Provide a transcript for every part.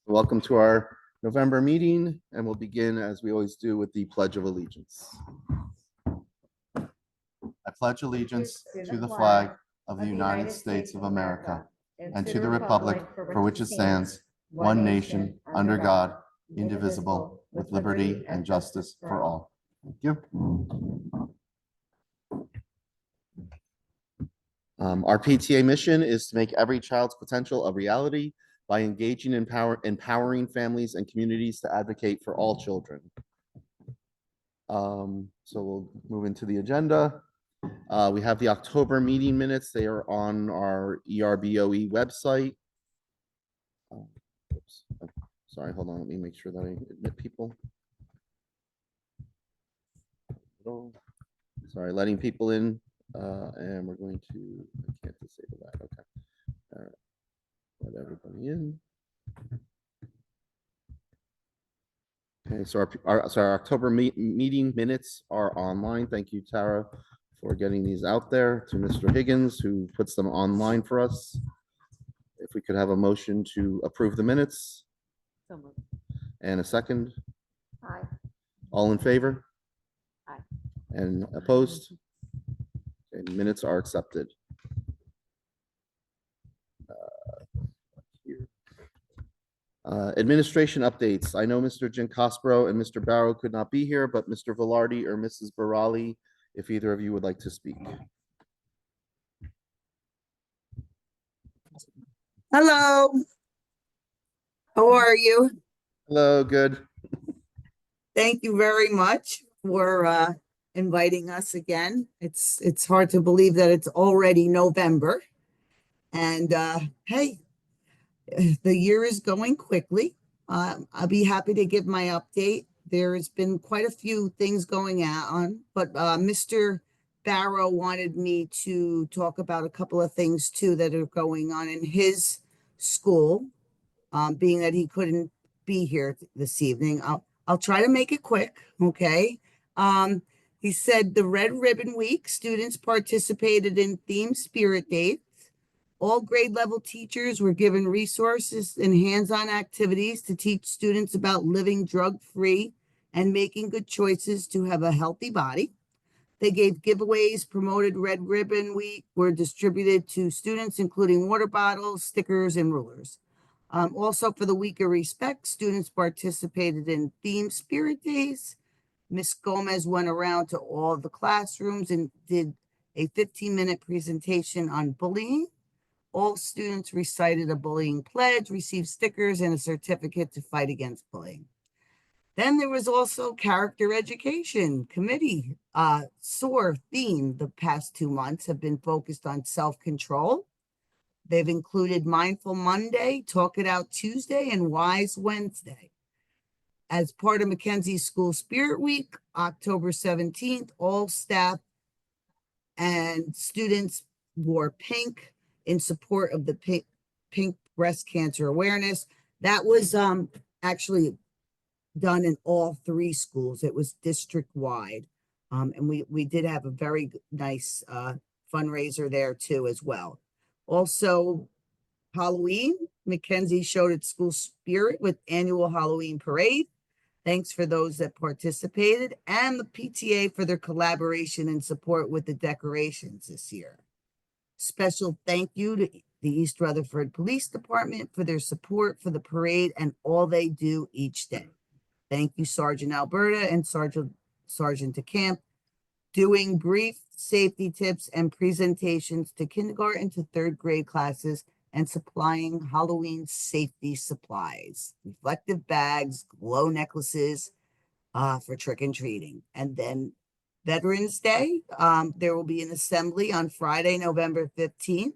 Welcome to our November meeting, and we'll begin as we always do with the Pledge of Allegiance. I pledge allegiance to the flag of the United States of America and to the republic for which it stands, one nation, under God, indivisible, with liberty and justice for all. Thank you. Our PTA mission is to make every child's potential a reality by engaging in empowering families and communities to advocate for all children. So we'll move into the agenda. We have the October meeting minutes. They are on our ERBOE website. Oops. Sorry, hold on. Let me make sure that I admit people. Sorry, letting people in. And we're going to, I can't disable that. Okay. All right. Let everybody in. Okay, so our October meeting minutes are online. Thank you, Tara, for getting these out there. To Mr. Higgins, who puts them online for us. If we could have a motion to approve the minutes. So moved. And a second. Aye. All in favor? Aye. And opposed? Okay, minutes are accepted. Administration updates. I know Mr. Giancospro and Mr. Barrow could not be here, but Mr. Velarde or Mrs. Barali, if either of you would like to speak. Hello. How are you? Hello, good. Thank you very much for inviting us again. It's hard to believe that it's already November. And hey, the year is going quickly. I'll be happy to give my update. There has been quite a few things going on, but Mr. Barrow wanted me to talk about a couple of things too that are going on in his school, being that he couldn't be here this evening. I'll try to make it quick, okay? He said the Red Ribbon Week, students participated in themed spirit days. All grade level teachers were given resources and hands-on activities to teach students about living drug-free and making good choices to have a healthy body. They gave giveaways, promoted Red Ribbon Week, were distributed to students, including water bottles, stickers, and rulers. Also, for the Week of Respect, students participated in themed spirit days. Miss Gomez went around to all the classrooms and did a 15-minute presentation on bullying. All students recited a bullying pledge, received stickers, and a certificate to fight against bullying. Then there was also character education committee. SOAR theme the past 2 months have been focused on self-control. They've included Mindful Monday, Talk It Out Tuesday, and Wise Wednesday. As part of Mackenzie School Spirit Week, October 17th, all staff and students wore pink in support of the pink breast cancer awareness. That was actually done in all 3 schools. It was district wide. And we did have a very nice fundraiser there too as well. Also, Halloween, Mackenzie showed its school spirit with annual Halloween parade. Thanks for those that participated, and the PTA for their collaboration and support with the decorations this year. Special thank you to the East Rutherford Police Department for their support for the parade and all they do each day. Thank you, Sergeant Alberta and Sergeant DeCamp, doing brief safety tips and presentations to kindergarten to 3rd grade classes and supplying Halloween safety supplies, reflective bags, glow necklaces for trick and treating. And then Veterans Day, there will be an assembly on Friday, November 15th.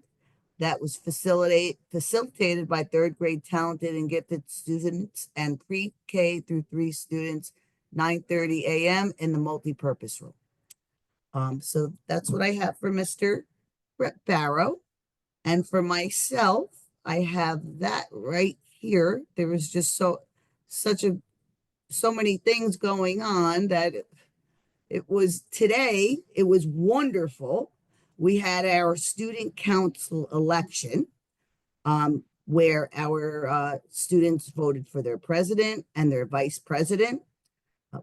That was facilitated by 3rd grade talented and gifted students and pre-K through 3 students, 9:30 a.m. in the multipurpose room. So that's what I have for Mr. Barrow. And for myself, I have that right here. There was just so many things going on that it was today. It was wonderful. We had our student council election. where our students voted for their president and their vice president.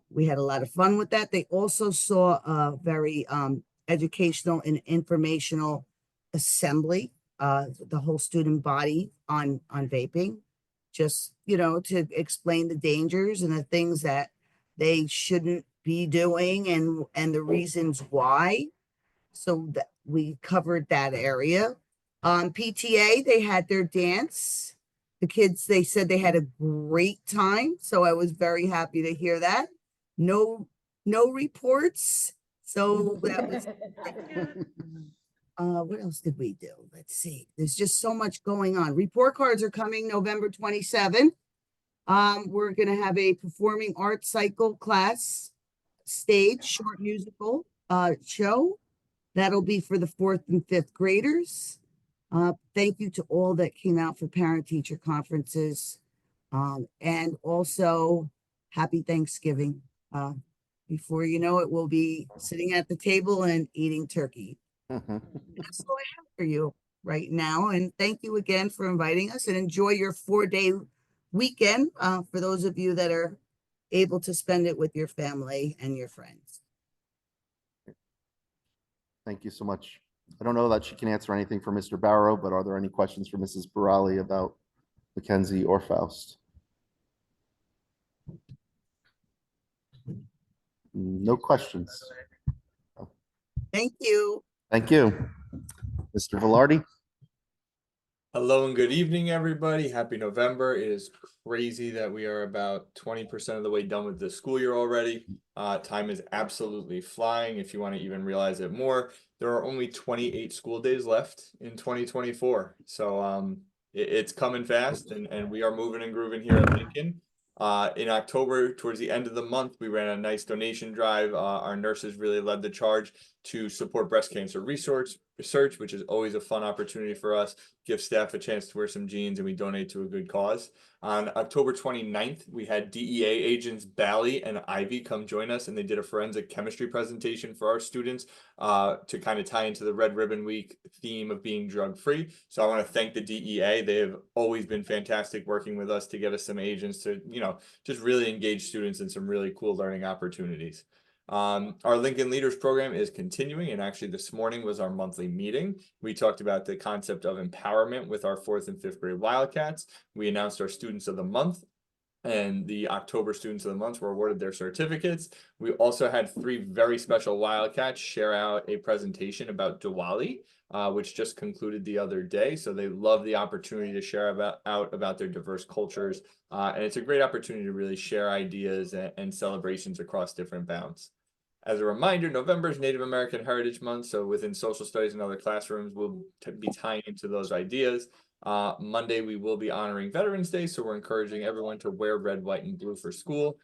We had a lot of fun with that. They also saw a very educational and informational assembly, the whole student body on vaping, just, you know, to explain the dangers and the things that they shouldn't be doing and the reasons why. So that we covered that area. PTA, they had their dance. The kids, they said they had a great time. So I was very happy to hear that. No, no reports. So that was, what else did we do? Let's see. There's just so much going on. Report cards are coming November 27th. We're going to have a performing arts cycle class stage, short musical show. That'll be for the 4th and 5th graders. Thank you to all that came out for parent-teacher conferences. And also, happy Thanksgiving. Before you know it, we'll be sitting at the table and eating turkey. That's all I have for you right now. And thank you again for inviting us, and enjoy your 4-day weekend for those of you that are able to spend it with your family and your friends. Thank you so much. I don't know that she can answer anything for Mr. Barrow, but are there any questions for Mrs. Barali about Mackenzie or Faust? No questions. Thank you. Thank you. Mr. Velarde? Hello and good evening, everybody. Happy November. It is crazy that we are about 20% of the way done with the school year already. Time is absolutely flying. If you want to even realize it more, there are only 28 school days left in 2024. So it's coming fast, and we are moving and grooving here at Lincoln. In October, towards the end of the month, we ran a nice donation drive. Our nurses really led the charge to support breast cancer research, which is always a fun opportunity for us. Give staff a chance to wear some jeans, and we donate to a good cause. On October 29th, we had DEA agents Bally and Ivy come join us, and they did a forensic chemistry presentation for our students to kind of tie into the Red Ribbon Week theme of being drug-free. So I want to thank the DEA. They have always been fantastic working with us to get us some agents to, just really engage students in some really cool learning opportunities. Our Lincoln Leaders program is continuing, and actually this morning was our monthly meeting. We talked about the concept of empowerment with our 4th and 5th grade Wildcats. We announced our Students of the Month, and the October Students of the Month were awarded their certificates. We also had 3 very special Wildcats share out a presentation about Diwali, which just concluded the other day. So they love the opportunity to share about their diverse cultures. And it's a great opportunity to really share ideas and celebrations across different bounds. As a reminder, November is Native American Heritage Month, so within social studies and other classrooms, we'll be tying into those ideas. Monday, we will be honoring Veterans Day, so we're encouraging everyone to wear red, white, and blue for school.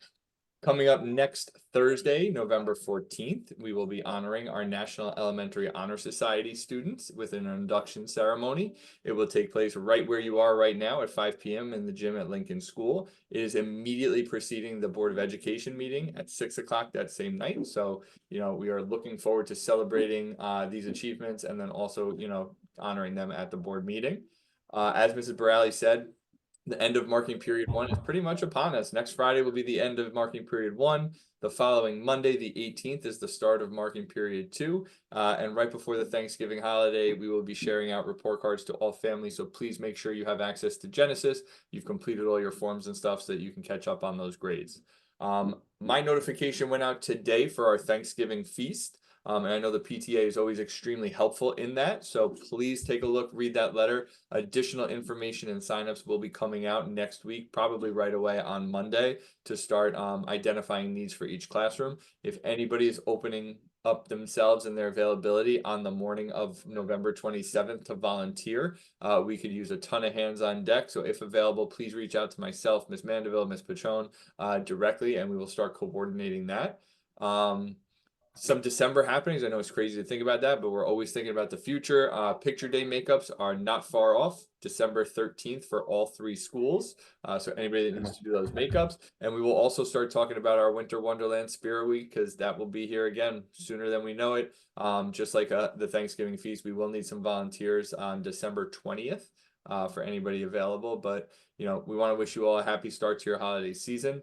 Coming up next Thursday, November 14th, we will be honoring our National Elementary Honor Society students with an induction ceremony. It will take place right where you are right now at 5 p.m. in the gym at Lincoln School. It is immediately preceding the Board of Education meeting at 6 o'clock that same night. So, we are looking forward to celebrating these achievements, and then also, honoring them at the board meeting. As Mrs. Barali said, the end of marking period 1 is pretty much upon us. Next Friday will be the end of marking period 1. The following Monday, the 18th, is the start of marking period 2. And right before the Thanksgiving holiday, we will be sharing out report cards to all families. So please make sure you have access to Genesis. You've completed all your forms and stuff so that you can catch up on those grades. My notification went out today for our Thanksgiving feast. And I know the PTA is always extremely helpful in that. So please take a look, read that letter. Additional information and signups will be coming out next week, probably right away on Monday, to start identifying needs for each classroom. If anybody is opening up themselves and their availability on the morning of November 27th to volunteer, we could use a ton of hands on deck. So if available, please reach out to myself, Ms. Mandeville, Ms. Pachon directly, and we will start coordinating that. Some December happenings. I know it's crazy to think about that, but we're always thinking about the future. Picture day makeups are not far off, December 13th for all 3 schools. So anybody that needs to do those makeups. And we will also start talking about our Winter Wonderland Spirit Week, because that will be here again sooner than we know it. Just like the Thanksgiving feast, we will need some volunteers on December 20th. for anybody available. But we want to wish you all a happy start to your holiday season.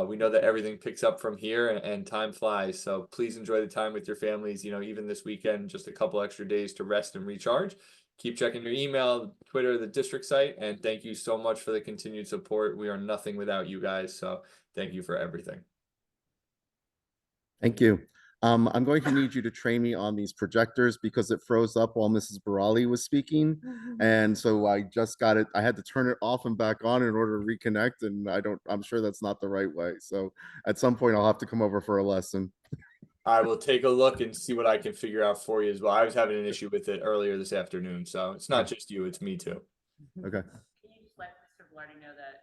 We know that everything picks up from here, and time flies. So please enjoy the time with your families. Even this weekend, just a couple extra days to rest and recharge. Keep checking your email, Twitter, the district site, and thank you so much for the continued support. We are nothing without you guys. So thank you for everything. Thank you. I'm going to need you to train me on these projectors because it froze up while Mrs. Barali was speaking. And so I just got it. I had to turn it off and back on in order to reconnect. And I'm sure that's not the right way. So at some point I'll have to come over for a lesson. I will take a look and see what I can figure out for you as well. I was having an issue with it earlier this afternoon. So it's not just you, it's me too. Okay. Can you just let Mr. Velarde know that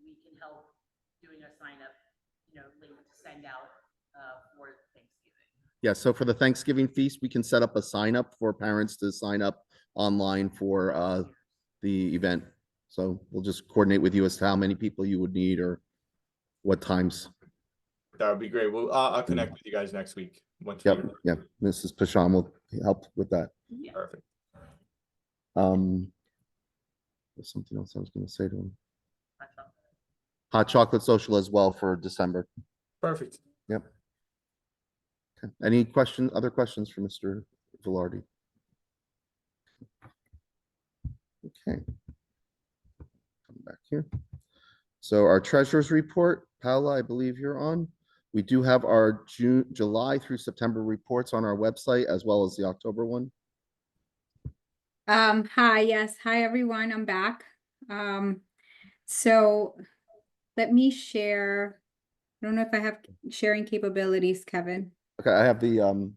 we can help doing a sign up, link to send out for Thanksgiving? Yeah, so for the Thanksgiving feast, we can set up a sign up for parents to sign up online for the event. So we'll just coordinate with you as to how many people you would need or what times. That would be great. Well, I'll connect with you guys next week. Yep, yeah, Mrs. Pasham will help with that. Perfect. There's something else I was going to say to him. Hot chocolate social as well for December. Perfect. Yep. Okay. Any questions, other questions for Mr. Velarde? Okay. Come back here. So our treasurer's report, Paula, I believe you're on. We do have our July through September reports on our website as well as the October one. Hi, yes. Hi, everyone. I'm back. So let me share. I don't know if I have sharing capabilities, Kevin. Okay, I have the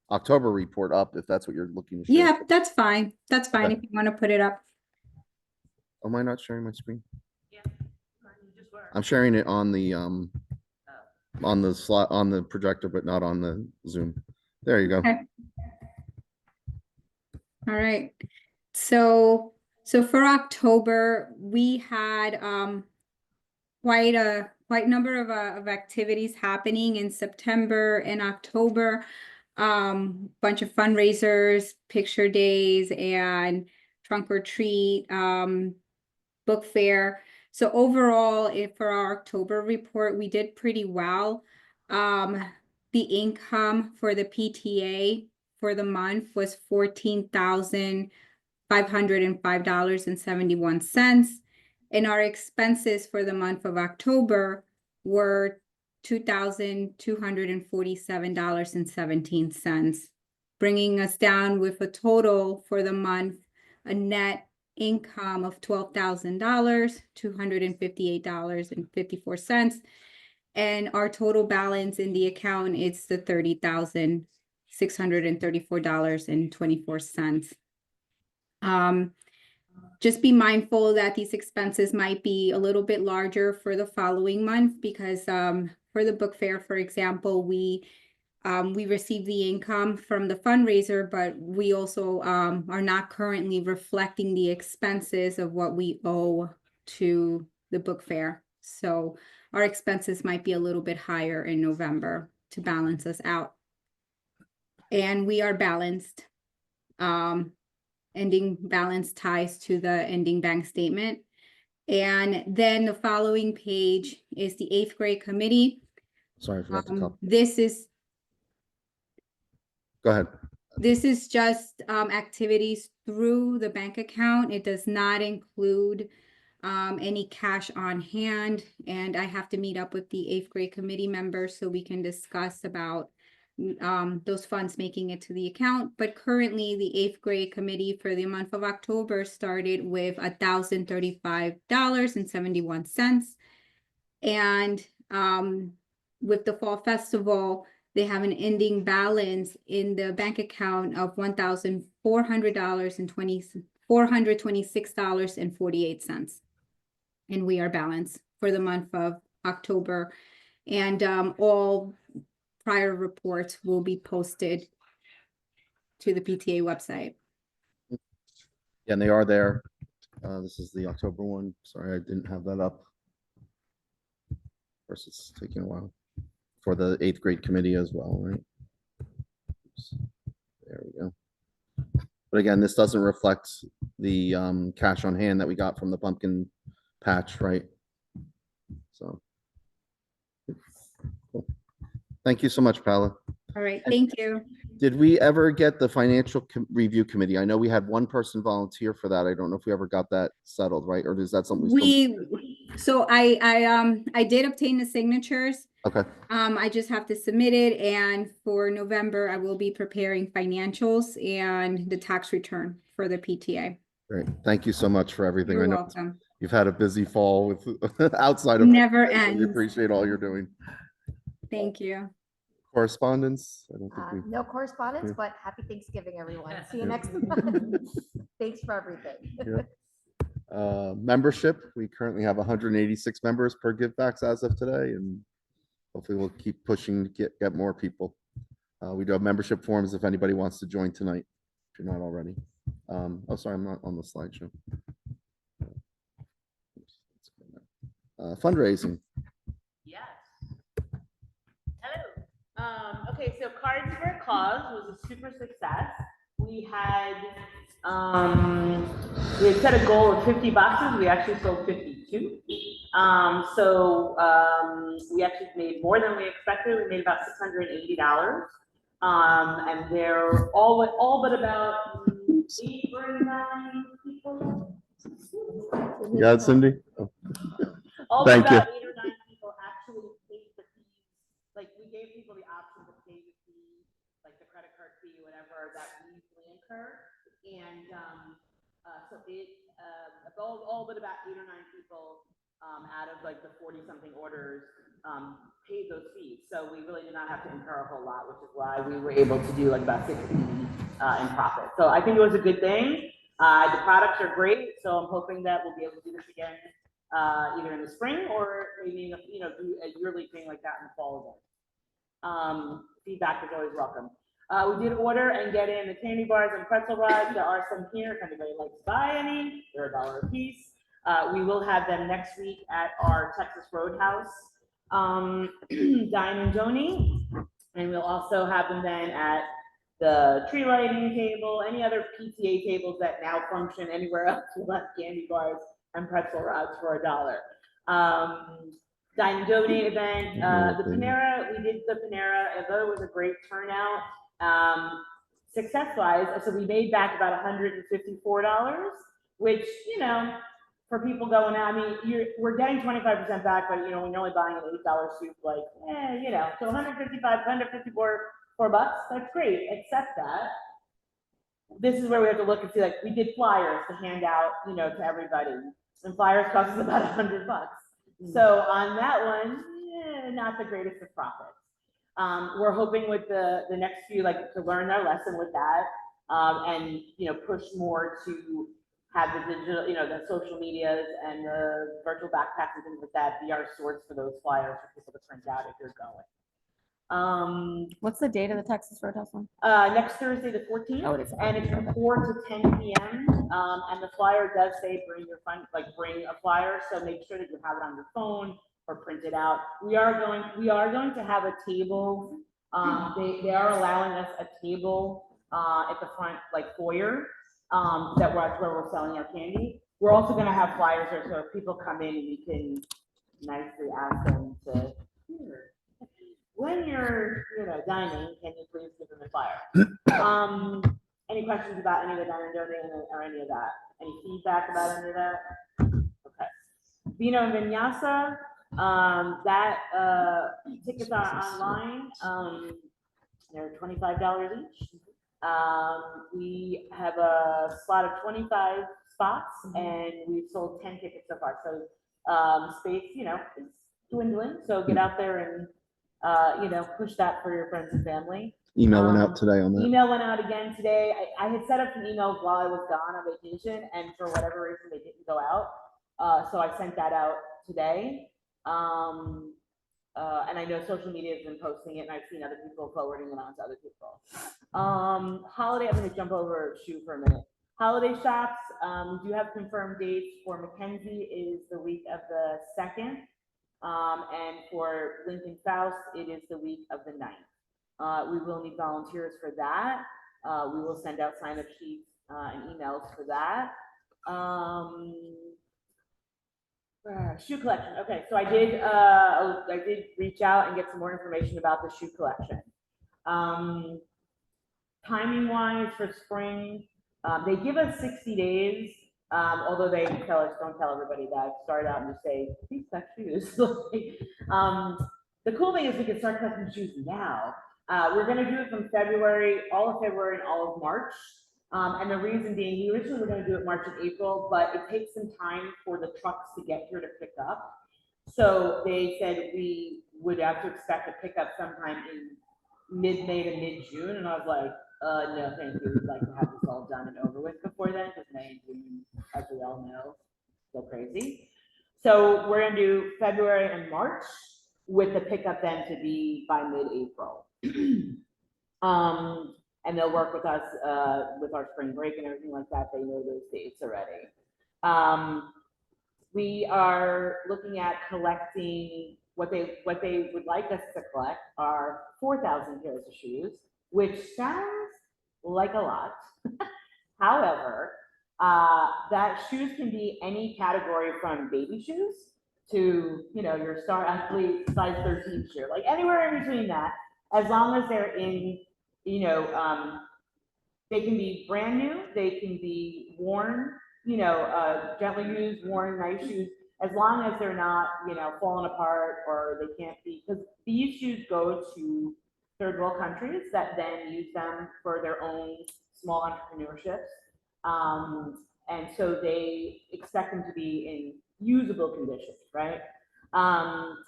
October report up if that's what you're looking to share. Yeah, that's fine. That's fine Okay. if you want to put it up. Am I not sharing my screen? Yeah, you just were. I'm sharing it on the slot on the projector, but not on the Zoom. There you go. Okay. All right. So for October, we had quite a number of activities happening in September and October. Bunch of fundraisers, picture days, and trunk or treat, book fair. So overall, for our October report, we did pretty well. The income for the PTA for the month was $14,505.71. And our expenses for the month of October were $2,247.17, bringing us down with a total for the month, a net income of $12,000, $258.54. And our total balance in the account is the $30,634.24. Just be mindful that these expenses might be a little bit larger for the following month because for the book fair, for example, we received the income from the fundraiser, but we also are not currently reflecting the expenses of what we owe to the book fair. So our expenses might be a little bit higher in November to balance us out. And we are balanced. Ending balance ties to the ending bank statement. And then the following page is the 8th grade committee. Sorry, I forgot to copy. This is Go ahead. This is just activities through the bank account. It does not include any cash on hand. And I have to meet up with the 8th grade committee members so we can discuss about those funds making it to the account. But currently the 8th grade committee for the month of October started with $1,035.71. And with the fall festival, they have an ending balance in the bank account of $426.48. And we are balanced for the month of October. And all prior reports will be posted to the PTA website. Yeah, and they are there. This is the October one. Sorry, I didn't have that up. Of course, it's taking a while for the 8th grade committee as well, right? Oops. There we go. But again, this doesn't reflect the cash on hand that we got from the pumpkin patch, right? So. Cool. Thank you so much, Paula. All right, thank you. Did we ever get the financial review committee? I know we had one person volunteer for that. I don't know if we ever got that settled, right? Or is that something So I did obtain the signatures. Okay, I just have to submit it, and for November, I will be preparing financials and the tax return for the PTA. great. Thank you so much for everything. I You're know welcome. you've had a busy fall with outside of. Never We ends. appreciate all you're doing. Thank you. Correspondence? I don't think we. No correspondence, Yeah. but happy Thanksgiving, everyone. See you Yeah. next month. Thanks for everything. Yeah. Membership, we currently have 186 members per givebacks as of today, and hopefully we'll keep pushing to get more people. We do have membership forms if anybody wants to join tonight, if you're not already. Oh, sorry, I'm not on the slideshow. Fundraising. Yes. Hello. Okay, so Cards for a Cause was a super success. We had set a goal of 50 boxes. We actually sold 52. We actually made more than we expected. We made about $680. And they're all but about 8 or 9 people. You got it, Cindy? Oh. All Thank about you. 8 or 9 people actually paid the fees. Like, we gave people the option to pay the fee, like the credit card fee, whatever that we usually incur. And all but about 8 or 9 people out of like the 40-something orders paid those fees. So we really did not have to incur a whole lot, which is why we were able to do like about 60 in profit. So I think it was a good thing. The products are great, so I'm hoping that we'll be able to do this again either in the spring or maybe do a yearly thing like that in the fall again. Feedback is always welcome. We did order and get in the candy bars and pretzel rods. There are some here if anybody likes to buy any. They're $1 a piece. We will have them next week at our Texas Roadhouse Dine and Donate, and we'll also have them then at the tree lighting table, any other PTA tables that now function anywhere else. We'll have candy bars and pretzel rods for $1. Dine and Donate event, the Panera, we did the Panera, although it was a great turnout, success-wise, so we made back about $154, which, for people going out, I mean, we're getting 25% back, but, when you're only buying an $8 soup, like, so 154 bucks, that's great, except that this is where we have to look and see, like, we did flyers to hand out, to everybody, and flyers cost us about $100. So on that one, not the greatest of profits. We're hoping with the next few, like, to learn our lesson with that, and, push more to have the digital, the social medias and the virtual backpacks and things like that be our source for those flyers for people to print out if you're going. What's the date of the Texas Roadhouse one? Next Thursday, the 14th, Oh, it is. and it's from 4 to 10 p.m. And the flyer does say bring your fun, like bring a flyer, so make sure that you have it on your phone or print it out. We are going to have a table. They are allowing us a table at the front, like foyer, that's where we're selling our candy. We're also going to have flyers there, so if people come in, we can nicely ask them to. When you're, dining, can you please give them a flyer? Any questions about any of the dine and donate or any of that? Any feedback about any of that? Okay. Vino and Vinyasa, tickets are online. They're $25 each. We have a slot of 25 spots, and we've sold 10 tickets so far. So space, is dwindling. So get out there and push that for your friends and family. Email went out today on that. Email went out again today. I had set up some emails while I was gone on vacation, and for whatever reason, they didn't go out. So I sent that out today. And I know social media has been posting it, and I've seen other people forwarding it on to other people. Holiday, I'm going to jump over shoe for a minute. Holiday shops, we do have confirmed dates for Mackenzie is the week of the 2nd. And for Lincoln Faust, it is the week of the 9th. We will need volunteers for that. We will send out sign-up sheets and emails for that. Shoe collection. Okay, so I did reach out and get some more information about the shoe collection. Timing wise for spring, they give us 60 days. Although they tell us, don't tell everybody that. Start out and just say, please collect shoes. The cool thing is we can start collecting shoes now. We're going to do it from February, all of February and all of March. And the reason being, we originally were going to do it March and April, but it takes some time for the trucks to get here to pick up. So they said we would have to expect a pickup sometime in mid-May to mid-June. And I was like, no, thank you. We'd like to have this all done and over with before then, because May and June, as we all know, go crazy. So we're going to do February and March, with the pickup then to be by mid-April. And they'll work with us with our spring break and everything like that. They know those dates already. We are looking at collecting what they would like us to collect are 4,000 pairs of shoes, which sounds like a lot. However, that shoes can be any category from baby shoes to, you know, your star athlete size 13 shoe, like anywhere in between that, as long as they're in, you know, they can be brand new, they can be worn, you know, gently used, worn, nice shoes, as long as they're not, you know, falling apart or they can't be, because these shoes go to third world countries that then use them for their own small entrepreneurships. And so they expect them to be in usable conditions, right?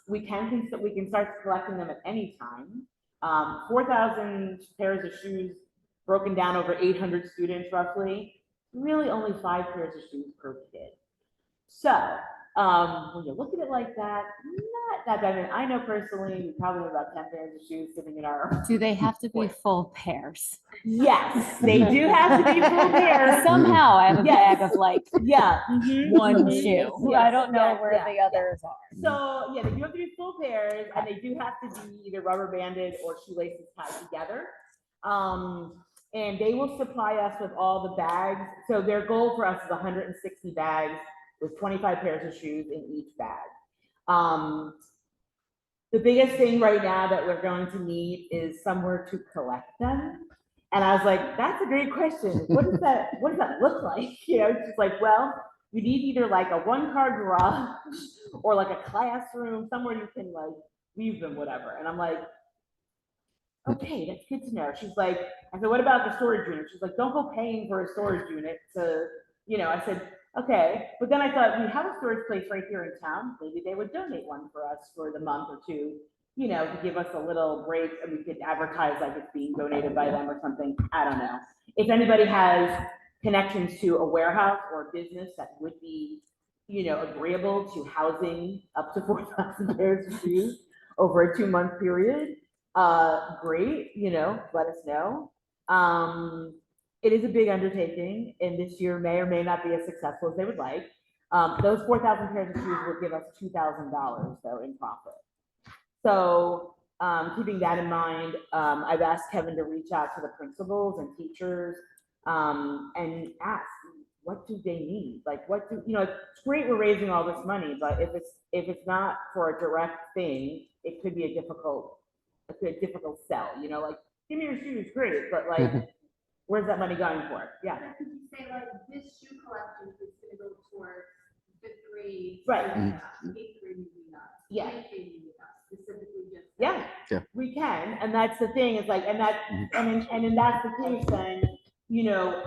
We can start collecting them at any time. 4,000 pairs of shoes broken down over 800 students roughly, really only 5 pairs of shoes per kid. So when you look at it like that, not that bad. I mean, I know personally, we probably have about 10 pairs of shoes sitting in our. Do they have to be full pairs? Yes, they do have to be full pairs. Somehow I have a Yes. bag of like Yeah. one Mhm. shoe. Yes, I don't know yes, where yeah, the yeah. others are. So yeah, they do have to be full pairs, and they do have to be either rubber banded or shoelaces tied together. And they will supply us with all the bags. So their goal for us is 160 bags with 25 pairs of shoes in each bag. The biggest thing right now that we're going to need is somewhere to collect them. And I was like, that's a great question. What does that look like? You know, it's just like, well, you need either like a one-car garage or like a classroom, somewhere you can like leave them, whatever. And I'm like, okay, that's good to know. She's like, I said, what about the storage unit? She's like, don't go paying for a storage unit to, you know, I said, okay. But then I thought, we have a storage place right here in town. Maybe they would donate one for us for the month or two, you know, to give us a little break, and we could advertise like it's being donated by them or something. I don't know. If anybody has connections to a warehouse or a business that would be, you know, agreeable to housing up to 4,000 pairs of shoes over a 2-month period, great, you know, let us know. It is a big undertaking, and this year may or may not be as successful as they would like. Those 4,000 pairs of shoes will give us $2,000 though in profit. So keeping that in mind, I've asked Kevin to reach out to the principals and teachers and ask, what do they need? Like, what do, you know, it's great we're raising all this money, but if it's not for a direct thing, it could be a difficult sell, you know, like, give me your shoes, great, but like, where's that money going for? Yeah. Could you say like this shoe collection is gonna go towards fifth grade? Right. Eighth grade maybe not. Yeah. Ninth grade maybe not, specifically just. Yeah, Yeah. we can, and that's the thing, it's like, and that's, and then that's the case, then, you know,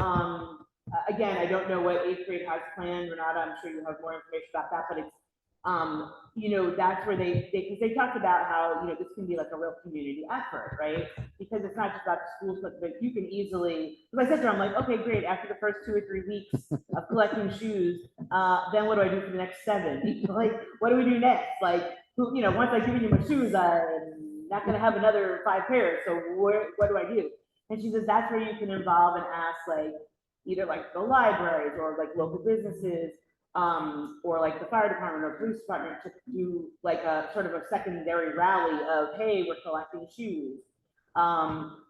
again, I don't know what 8th grade has planned, Renata, I'm sure you have more information about that, but it's, you know, that's where because they talked about how, you know, this can be like a real community effort, right? Because it's not just about the schools, but you can easily, because I said to her, I'm like, okay, great, after the first 2 or 3 weeks of collecting shoes, then what do I do for the next 7? Like, what do we do next? Like, who, you know, once I've given you my shoes, I'm not gonna have another 5 pairs, so what do I do? And she says, that's where you can involve and ask, like, either like the libraries or like local businesses, or like the fire department or police department to do like a sort of a secondary rally of, hey, we're collecting shoes.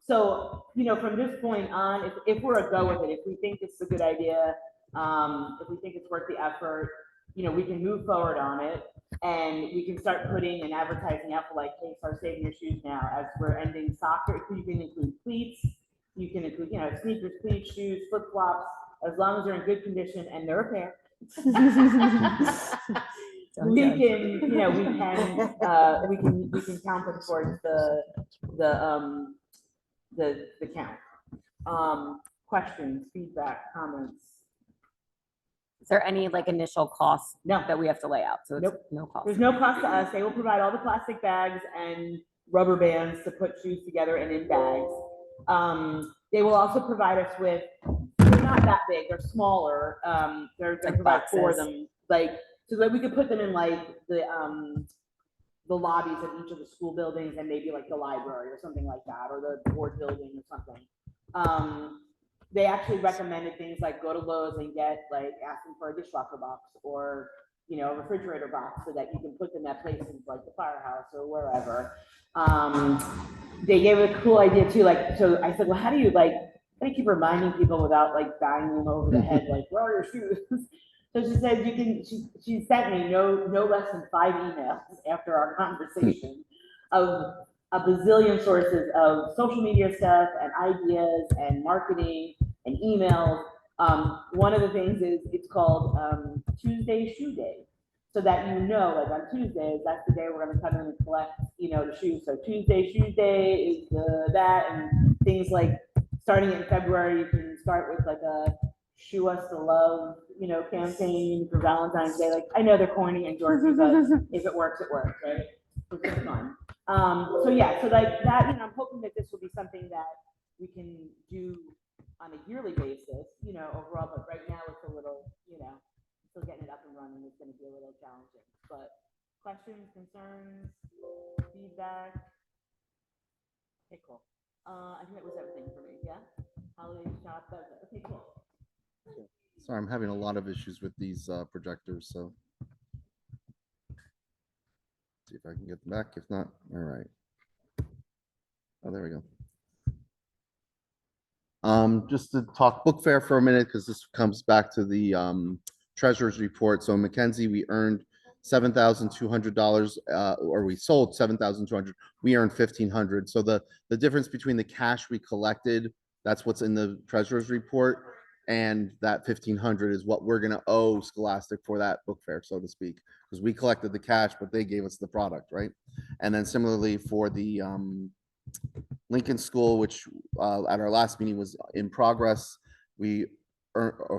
So, from this point on, if we're a go with it, if we think it's a good idea, if we think it's worth the effort, we can move forward on it. And we can start putting and advertising out for like, hey, start saving your shoes now as we're ending soccer. You can include cleats, you can include, sneakers, cleats, shoes, flip flops, as long as they're in good condition and they're a pair. We can count them towards the count. Questions, feedback, comments? Is there any like initial cost No. that we have to lay out? So it's Nope. no cost. There's no cost to us. They will provide all the plastic bags and rubber bands to put shoes together and in bags. They will also provide us with, they're not that big, they're smaller. They're going to Like provide 4 of boxes. them, so that we could put them in like the lobbies of each of the school buildings and maybe like the library or something like that, or the board building or something. They actually recommended things like go to Lowe's and get ask them for a dishwasher box or a refrigerator box so that you can put them at places like the firehouse or wherever. They gave a cool idea too. So I said, well, how do you keep reminding people without banging them over the head? Where are your shoes? So she said she sent me no less than 5 emails after our conversation of a bazillion sources of social media stuff and ideas and marketing and emails. One of the things is it's called Tuesday Shoe Day. So that on Tuesdays, that's the day we're going to come in and collect, the shoes. So Tuesday Shoe Day is that, and things like starting in February, you can start with a Shoe Us to Love, campaign for Valentine's Day. I know they're corny and dorky, but if it works, it works, right? It's just fun. So that, I'm hoping that this will be something that we can do on a yearly basis, overall, but right now it's a little, still getting it up and running is going to be a little challenging. But questions, concerns, feedback? Okay, cool. I think that was everything for me, yeah? Holiday shop, that's it. Okay, cool. Sorry, I'm having a lot of issues with these projectors, so see if I can get them back. If not, all right. Oh, there we go. Just to talk book fair for a minute, because this comes back to the treasurer's report. So Mackenzie, we earned $7,200, or we sold 7,200. We earned 1,500. So the difference between the cash we collected, that's what's in the treasurer's report, and that 1,500 is what we're going to owe Scholastic for that book fair, so to speak, because we collected the cash, but they gave us the product, right? And then similarly for the Lincoln School, which at our last meeting was in progress, we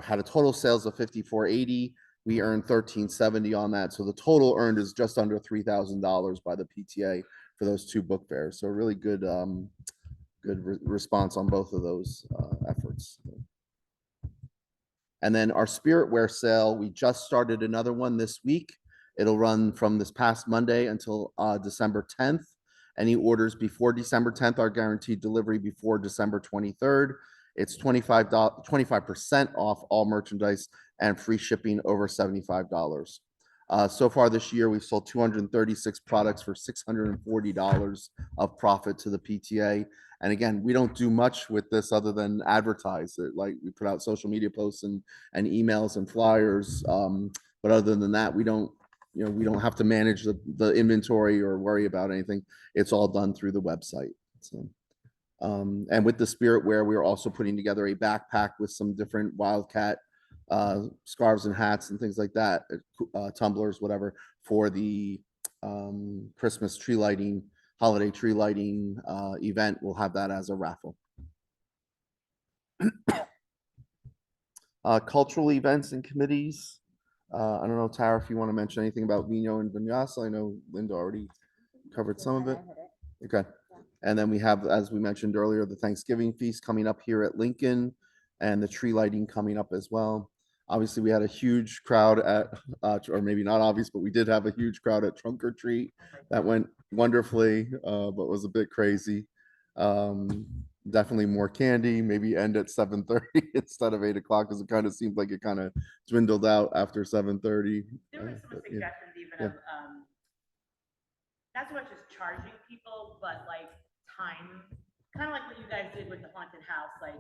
had a total sales of 5,480. We earned 1,370 on that. So the total earned is just under $3,000 by the PTA for those 2 book fairs. So really good, response on both of those efforts. And then our Spiritware sale, we just started another one this week. It'll run from this past Monday until December 10th. Any orders before December 10th are guaranteed delivery before December 23rd. It's 25% off all merchandise and free shipping over $75. So far this year, we've sold 236 products for $640 of profit to the PTA. And again, we don't do much with this other than advertise it. We put out social media posts and emails and flyers. But other than that, we don't have to manage the inventory or worry about anything. It's all done through the website. So, and with the Spiritware, we're also putting together a backpack with some different Wildcat scarves and hats and things like that, tumblers, whatever, for the Christmas tree lighting, holiday tree lighting event. We'll have that as a raffle. Cultural events and committees. I don't know, Tara, if you want to mention anything about Vino and Vinyasa. I know Linda already covered some of it. Okay. And then we have, as we mentioned earlier, the Thanksgiving feast coming up here at Lincoln and the tree lighting coming up as well. Obviously, we had a huge crowd at, or maybe not obvious, but we did have a huge crowd at Trunk or Treat. That went wonderfully, but was a bit crazy. Definitely more candy, maybe end at 7:30 instead of 8 o'clock, because it kind of seemed like it kind of dwindled out after 7:30. There was some suggestions even of not so much as charging people, but time kind of like what you guys did with the haunted house, like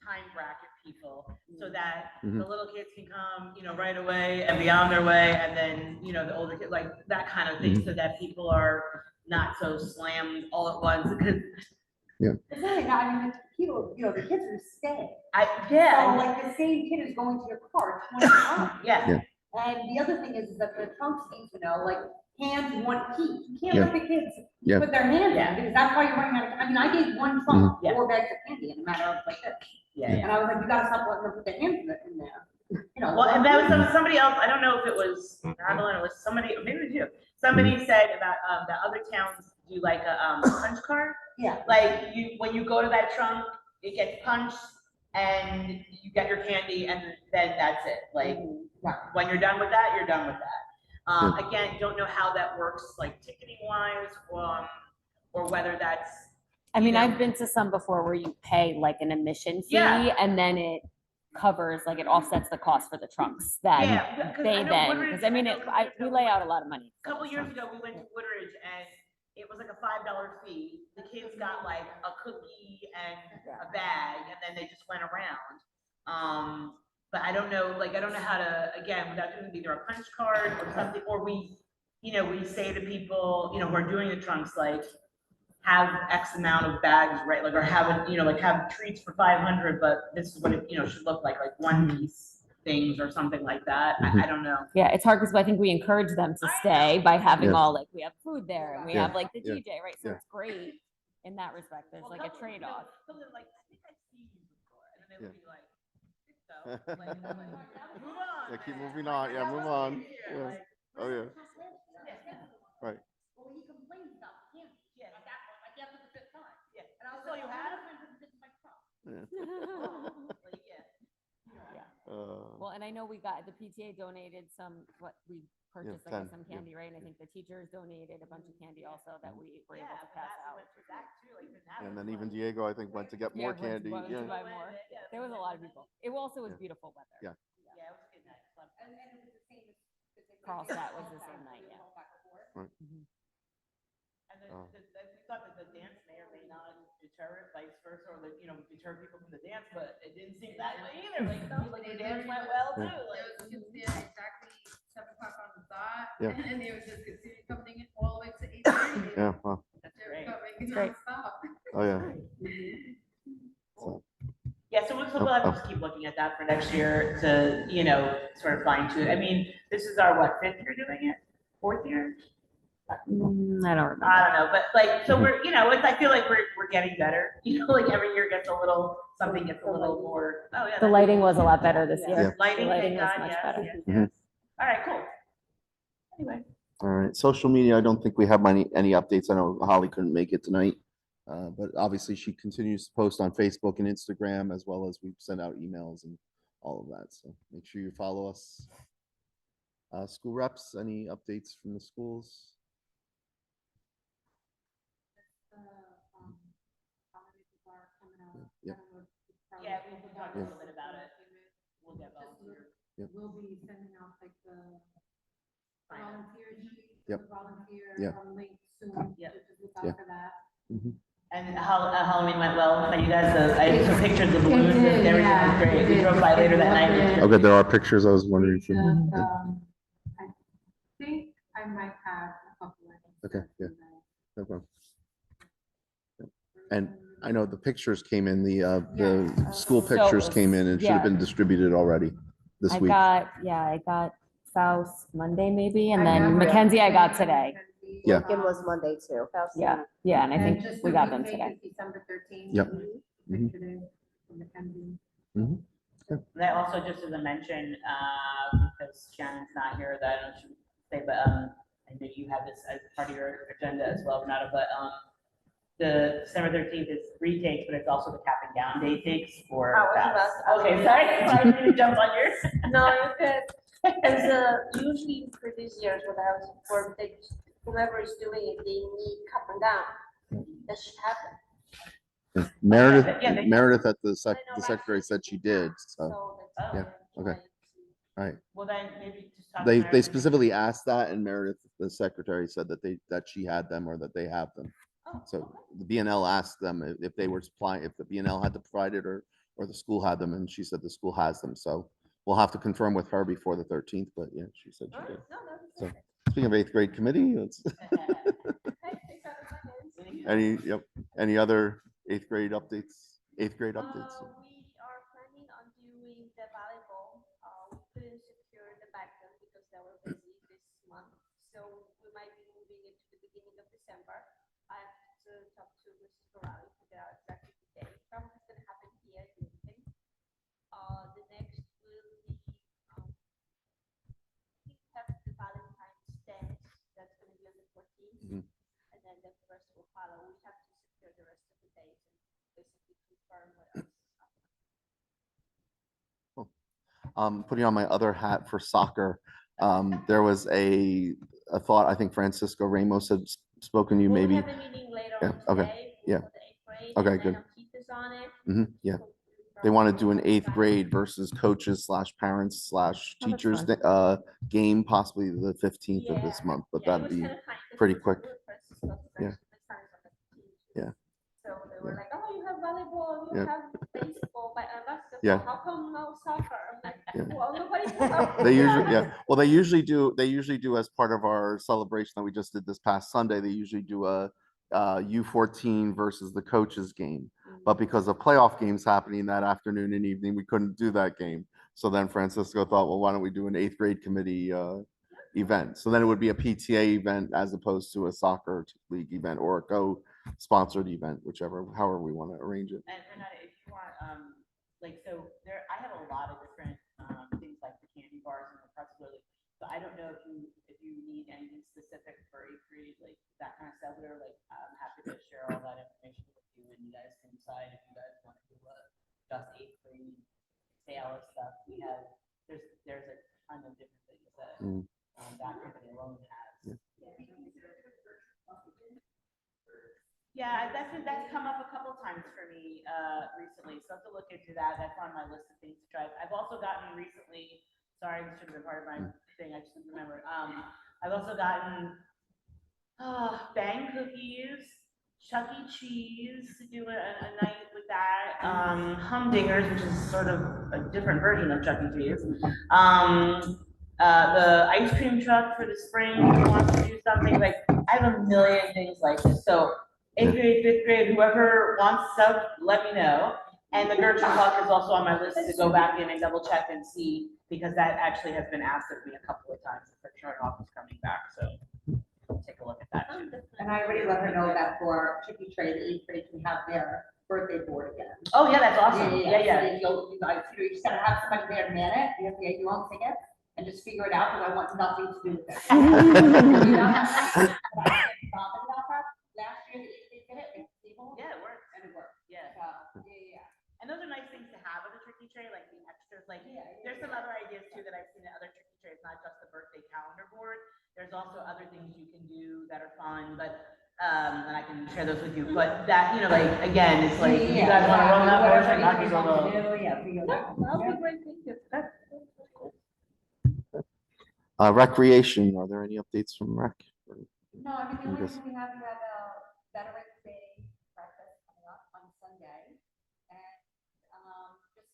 time bracket people, so that Mhm. the little kids can come, right away and be on their way, and then, the older kids, like that kind of thing, so that people are not so slammed all at once, because. Yeah. It's not, I mean, people, the kids are staying. Yeah, So like the same kid is going to your car 20 times. yeah, And the other thing is that the trunks need to know, like, hands one piece. You can't Yeah. let the kids Yeah. put their hands Yeah. in, because that's why you're running out of, I mean, I gave one trunk Yeah. 4 bags of candy in a matter of like this. yeah. And I was like, you gotta stop letting them put their hands in there. Well, and that was somebody else, I don't know if it was Madeline, it was somebody, or maybe it was you. Somebody said about, that other towns do like a, punch card. Yeah. Like when you go to that trunk, it gets punched and you get your candy and then that's it. Like, when you're done with that, you're done with that. Again, don't know how that works, like ticketing wise, or whether that's. I mean, I've been to some before where you pay like an admission fee Yeah. and then it covers, like it offsets the cost for the trunks that Yeah, because they I know then, Woodridge- because I mean, we lay out a lot of money. A couple years ago, we went to Woodridge and it was like a $5 fee. The kids got like a cookie and a bag, and then they just went around. But I don't know, I don't know how to, again, without doing either a punch card or something, or we say to people, who are doing the trunks, like, have X amount of bags, right? Like, or have it, have treats for 500, but this is what it, should look like one piece things or something like that. I don't know. Yeah, it's hard because I think we encourage them to stay by having Yeah. all, like, we have food there and we Yeah. have like the Yeah. DJ, right? So Yeah. it's great in that respect. There's like a trade-off. Like, I think I've seen you before, and then they would be like, so, move on. Yeah, keep man. moving on. Yeah, move on. Yeah, Yeah. like, Oh, yeah. Right. Well, he complains about the candy. Yeah. Like that, like after the 5th time. Yeah. And I was That's all like, you well, have? I'm gonna put this in my trunk. Like, yeah. Well, and I know we got, the PTA donated some, what we purchased, I 10, guess, some yeah. candy, right? And I think the teachers donated a bunch of candy also that we were able Yeah, to but pass that out. went for that too, like, even that And was then fun. even Diego, I think, went to get more Yeah, went to candy. buy- Yeah. to buy more. Yeah, There was a lot of people. It also was Yeah. beautiful weather. Yeah. Yeah, it was a good night. Fun. And it was the same as. Carlstadt was the same night, yeah. And Oh. we thought that the dance may or may not deter it, vice versa, or deter people from the dance, but it didn't seem that way either. Like, it sounds like the dance went well too. Yeah. Like, There was kids there exactly 7 o'clock on the dot, Yeah. and they were just continuing coming in all the way to 8:30. Yeah. Wow. that's They were great. coming Okay. nonstop. Oh, yeah. Yeah, so we'll have to just keep looking at that for next year to, sort of fine tune. I mean, this is our, 5th year doing it? 4th year? I don't remember. I don't know, but so we're, I feel like we're getting better. Every year gets a little, something gets a little more, oh, yeah. The lighting was a lot better this year. Yeah. Lighting, The lighting thank was God, much yes, better. yes, Mhm. yes. All right, cool. Anyway. All right. Social media, I don't think we have any updates. I know Holly couldn't make it tonight. But obviously she continues to post on Facebook and Instagram, as well as we send out emails and all of that. So make sure you follow us. School reps, any updates from the schools? Yeah. Yeah, we talked a little bit about it. We'll get volunteers. We'll be sending out like the volunteer sheet. Yep. Volunteer Yeah. link soon. Yep. Just look out Yeah. for that. Mhm. And Halloween went well. You guys, I took pictures of the balloons It did, and everything yeah, was great. it We did. drove by later that night. It Okay, there are pictures. I was wondering if We you. just, Yeah. I think I might have a couple of them. Okay, yeah. No problem. And I know the pictures came in, the school So, pictures came in and should have yeah. been distributed already this I week. got Faust Monday maybe, and I then got Mackenzie I got Mackenzie. today. Yeah. Lincoln was Monday too. Yeah, yeah, and I think just we the got them retake today. is December 13th. Yep. Like today, from Mackenzie. And I also, just as a mention, because Shannon's not here, that I don't know if she would say, but I know you have this as part of your agenda as well, Renata, but the December 13th is retakes, but it's also the cap and gown day takes for. I was about to- Okay, sorry, I didn't mean to jump on yours. No, you could, because usually previous years when I was for the, whoever is doing it, they need cup and down. That should happen. Meredith, Yeah, they- Meredith at the I know, right? secretary said she did, so. So that's Yeah, why I'm okay. trying to- Well, then maybe just talk. to They Meredith. specifically asked that, and Meredith, the secretary, said that she had them or that they have them. So the BNL asked them if they were supplying, if the BNL had to provide it or the school had them, and she said the school has them. So we'll have to confirm with her before the 13th, but yeah, she said she did. So speaking of 8th grade committee, any other 8th grade updates? 8th grade updates? We are planning on doing the volleyball. We couldn't secure the background because they were busy this month. So we might be moving it to the beginning of December. I have to talk to Mrs. Ferrari to figure out exactly the day. Probably it's gonna happen here in Lincoln. The next will be, I think we have the Valentine's dance. That's gonna be on the 14th. Mhm. And then the rest will follow. We have to secure the rest of the dates and basically confirm what else. Putting on my other hat for soccer, there was a thought, I think Francisco Ramos had spoken to you, We'll maybe. have a meeting later Yeah, on okay, today. yeah. For the 8th grade, Okay, and then good. I'll keep this on it. Yeah. They want to do an 8th grade versus coaches / parents / Oh, that's teachers fun. game, possibly the 15th of this Yeah, month, but yeah, it that'd was be kinda kind 'cause pretty it was quick. good Francisco, 'cause Yeah. actually my son is on the team too. Yeah. So they were Yeah. like, oh, you have volleyball, you Yeah. have baseball, basketball, Yeah. how come no soccer? I'm like, Yeah. well, nobody. They usually, yeah. Well, they usually do as part of our celebration that we just did this past Sunday. They usually do a U14 versus the coaches game. But because of playoff games happening that afternoon and evening, we couldn't do that game. So then Francisco thought, well, why don't we do an 8th grade committee event? So then it would be a PTA event as opposed to a soccer league event or a co-sponsored event, however we want to arrange it. And Renata, if you want, like, so there, I have a lot of different, things like the candy bars and the pretzel, so I don't know if you need anything specific for 8th grade, like that kind of stuff, or like, I'm happy to share all that information with you, and you guys can decide if you guys want to do just 8th grade sale of stuff. We have, there's a ton of different things that, that company alone has. Yeah, that's come up a couple times for me recently, so I have to look into that. That's on my list of things to try. I've also gotten recently, sorry, this should have been part of my thing, I just didn't remember. I've also gotten bang cookies, Chuck E. Cheese to do a night with that, humdingers, which is sort of a different version of Chuck E. Cheese. The ice cream truck for the spring, if you want to do something, like, I have a million things like this, so 8th grade, 5th grade, whoever wants stuff, let me know. And the Gertrude Hawk is also on my list to go back in and double check and see, because that actually has been asked of me a couple of times, if the Gertrude Hawk is coming back, so take a look at that too. And I already let her know that for Chicky Trade, the 8th grade can have their birthday board again. Oh, yeah, that's awesome, yeah. So you guys, you just gotta have somebody there to man it, you have to get your own tickets, and just figure it out, because I want nothing to do with it. You know, I can't stop it about that. Last year, the 8th grade did it, it's people. Yeah, it works. And it worked. Yeah. Yeah. And those are nice things to have with a tricky tray, like the extras, like, there's some other ideas too that I've seen at other tricky trays, not just the birthday calendar board. There's also other things you can do that are fun, but, and I can share those with you, but that, you know, like, again, it's like, you guys wanna run that motion, not just a little. Yeah, figure it out. That'll be great, thank you. Recreation, are there any updates from rec? No, I mean, the only Yes. thing we have a Veterans Day breakfast coming up on Sunday, and, just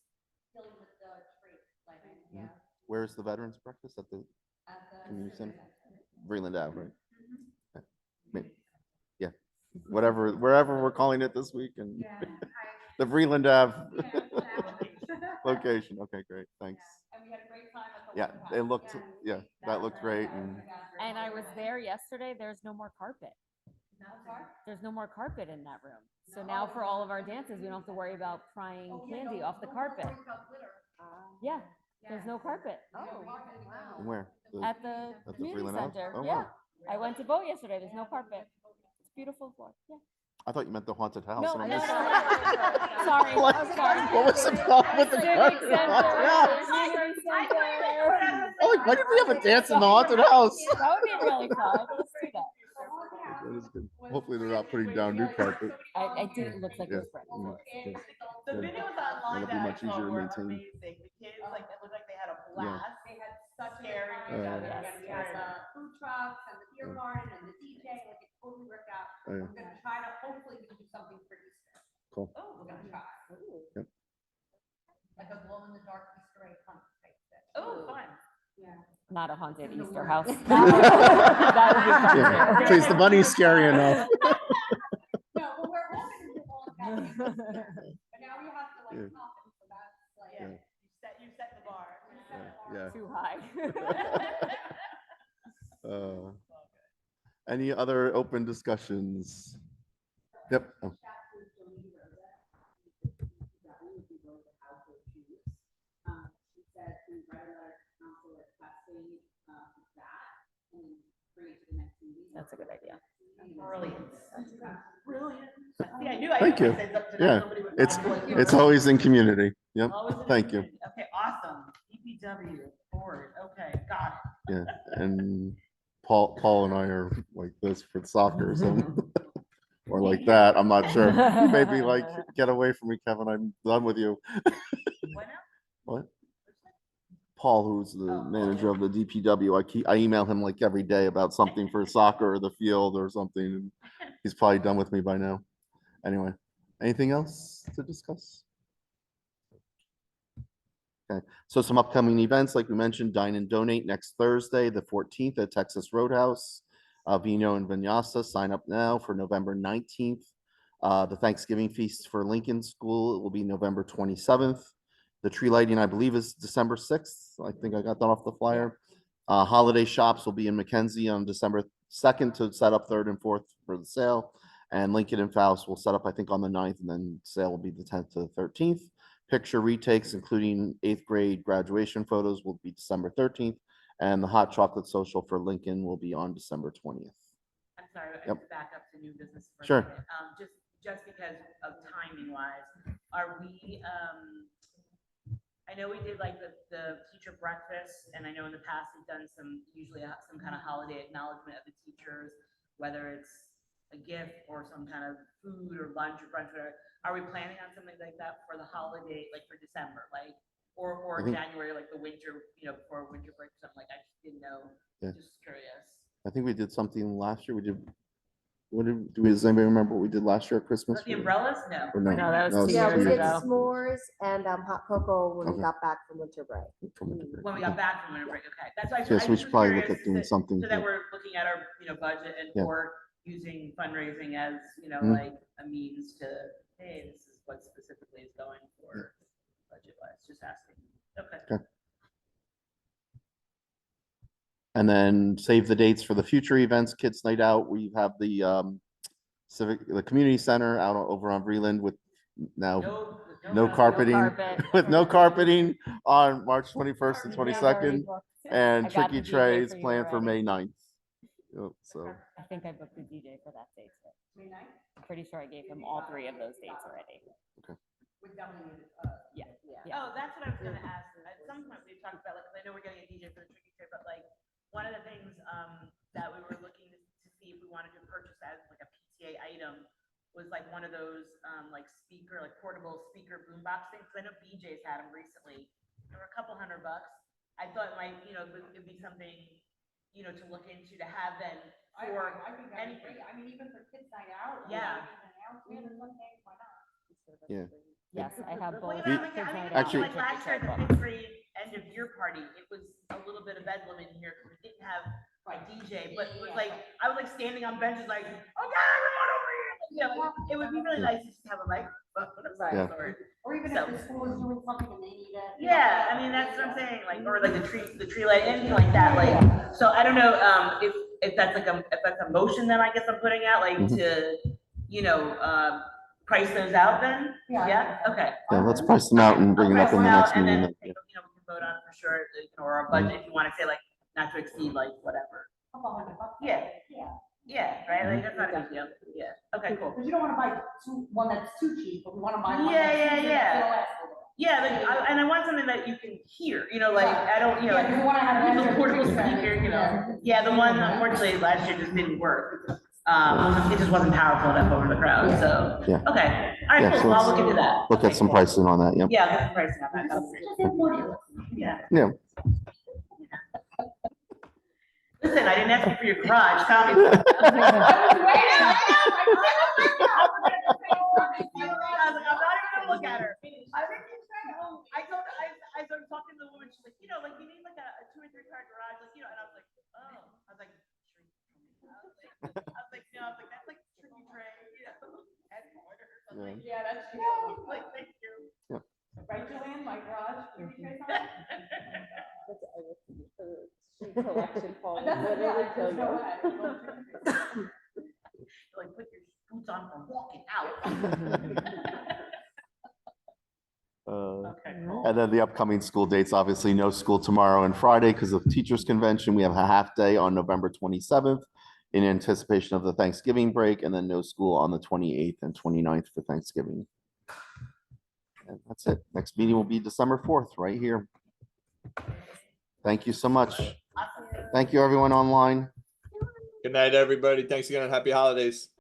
filling with the tree lighting, yeah. Where is the Veterans Breakfast? At the At the Community Civic Center? Center. Breland Ave, right? Okay. Yeah, wherever we're calling it this week, and Yeah, the Breland Ave yeah, exactly. location. Okay, great, thanks. And we had a great time at the. Yeah, water it park. looked, yeah, that looked great, and And I was there yesterday, there's no more carpet. No, sorry? There's no more carpet in that room. So now for all of our dances, we don't have to worry about prying Oh, yeah, candy no, off the no carpet. worries about glitter. Yeah, there's no carpet where? at the the community Freeland House? center. Oh, Yeah, wow. I went to vote yesterday. There's no carpet. It's beautiful floor. Yeah. I thought you meant the haunted house. No, and I no, missed no, it. no. Sorry, What? sorry. What was the problem with the Civic haunted center, house? community center. Oh, why did we have a dance in the haunted house? That would be really fun. Let's do that. That is good. Hopefully they're not putting down new carpet. I did. It looks like Yeah. it was brand Mm, new. yeah. The videos online That'll be that I much saw easier to were maintain. amazing. The kids, like, it looked like they had a blast. They had such a Scary. good time. Yeah. We had the food trucks and the beer garden and the DJ, like it totally worked out. Oh, yeah. I'm gonna try to Not a haunted Easter house. Yeah, That please, the bunny's scary enough. No, but we're hoping to do all of that. But now we have to like Yeah. top it, so that's like. Yeah. You set the bar. we set the bar. Yeah. Too high. Any other open discussions? Yep. Oh. She said we write a letter to council requesting that and bring it to the next meeting. That's a good idea. Brilliant. Brilliant. See, I knew I. Thank knew you. I said something Yeah, somebody would It's, find like, it's always in community. Yep. always in Thank you. community. Okay, awesome. DPW board. Okay, got it. Yeah, and Paul and I are like this for soccer, so or like that. I'm not sure. He may be like, get away from me, Kevin. I'm done with you. Why not? What? Paul, who's the manager of the DPW, I email him like every day about something for soccer or the field or something. He's probably done with me by now. Anyway, anything else to discuss? Okay, so some upcoming events, like we mentioned, Dine and Donate next Thursday, the 14th at Texas Roadhouse. Vino and Vinyasa, sign up now for November 19th. The Thanksgiving feast for Lincoln School will be November 27th. The tree lighting, I believe, is December 6th. I think I got that off the flyer. Holiday shops will be in Mackenzie on December 2nd to set up 3rd and 4th for the sale. And Lincoln and Faust will set up, I think, on the 9th, and then sale will be the 10th to the 13th. Picture retakes, including 8th grade graduation photos, will be December 13th. And the hot chocolate social for Lincoln will be on December 20th. I'm sorry, I Yep. have to back up to new business for a Sure. second. Just because of timing wise, are we, I know we did like the teacher breakfast, and I know in the past we've done usually some kind of holiday acknowledgement of the teachers, whether it's a gift or some kind of food or lunch or brunch, whatever. Are we planning on something like that for the holiday, like for December, like, or I think- January, like the winter, before winter break or something like, I just didn't know, Yeah. just curious. I think we did something last year. Does anybody remember what we did last year at Christmas? The umbrellas? No. Or no? No, that was 2 Yeah, we years did ago. s'mores and hot cocoa when we Okay. got back from winter break. From winter break. When we got back from winter break, okay, that's why. Yes, we should probably look at doing something. So that we're looking at our, budget and Yeah. or using fundraising as, Mhm. like a means to, hey, this is what specifically is going for budget wise, just asking. Okay. And then save the dates for the future events, Kids Night Out. We have the the community center out over on Vreeland with now no carpeting, carpet. with no carpeting on March 21st and 22nd, and I got Tricky the DJ Trays for you planned for already. May 9th. So, I think I booked the DJ for that date. May 9th? I'm pretty sure I gave him all 3 of those dates already. We definitely need, Yeah. Oh, that's what I was gonna ask. At some point we talked about, like, 'cause I know we're getting a DJ for the Tricky Tray, but like, one of the things, that we were looking to see if we wanted to purchase as like a PTA item was like one of those, like portable speaker boombox things. 'Cause I know BJ's had them recently. They were a couple $100. I thought it might, it'd be something, to look into to have then I for think that'd be anything. great. I mean, even for kids night out. or Yeah. even an announcement or something, why not? yeah. Yes, I have Well, both. you know, Kids I mean, Night Out Actually- and like last year Tricky at Tray the book. 5th grade end of year party, it was a little bit of bedlam in here because we didn't have a DJ, but it was like, I was like standing on benches like, okay, everyone over here. Like, it would be really nice to just have a microphone of some Yeah. sort. Or even So- if the school is doing something and they need it. Yeah, I mean, that's what I'm saying, like, or like the tree light, anything like that, like, so I don't know, if that's like if that's a motion that I guess I'm putting out, like, Mhm. to, price those out then? Yeah. Yeah, okay. Yeah, let's price them out and bring it up in the next And meeting. then, we can vote on it for sure, or a budget, if you wanna say like, not to exceed like whatever. Couple $100. Yeah. Yeah. Yeah, right, like, that's not a big deal, yeah, okay, cool. Because you don't want to buy one that's too cheap, but we want to buy one. Yeah, that's yeah, cheap yeah. and it'll last a little. Yeah, like, and I want something that you can hear, like, I don't, Yeah, because we want to have an the extra portable tree stand. speaker, Yeah. Yeah, the one unfortunately last year just didn't work. It just wasn't powerful enough over the crowd, so. Yeah. Okay, all Yeah, right, so cool, I'll let's look into that. Look Okay, at some cool. pricing on that, yeah. Yeah, I'll get some pricing on that, that'll be Just great. import it. Yeah. Yeah. Listen, I didn't ask you for your garage, Tommy. I was waiting. I'm not even gonna look at her. I think you said, I was talking to the woman, she's like, like, you need like a 2 or 3 car garage, like, Joanne. Yeah, that's true. Like, thank you. Yep. Right, Joanne, my garage, did you say something? Shoe collection, Paul, would That's what, literally yeah, kill there's no you. way. Don't do it. Like, put your boots on for walking out. Okay, cool. And then the upcoming school dates, obviously no school tomorrow and Friday because of teachers convention. We have a half day on November 27th in anticipation of the Thanksgiving break, and then no school on the 28th and 29th for Thanksgiving. And that's it. Next meeting will be December 4th, right here. Thank you so much. Thank you, everyone online. Good night, everybody. Thanks again and happy holidays.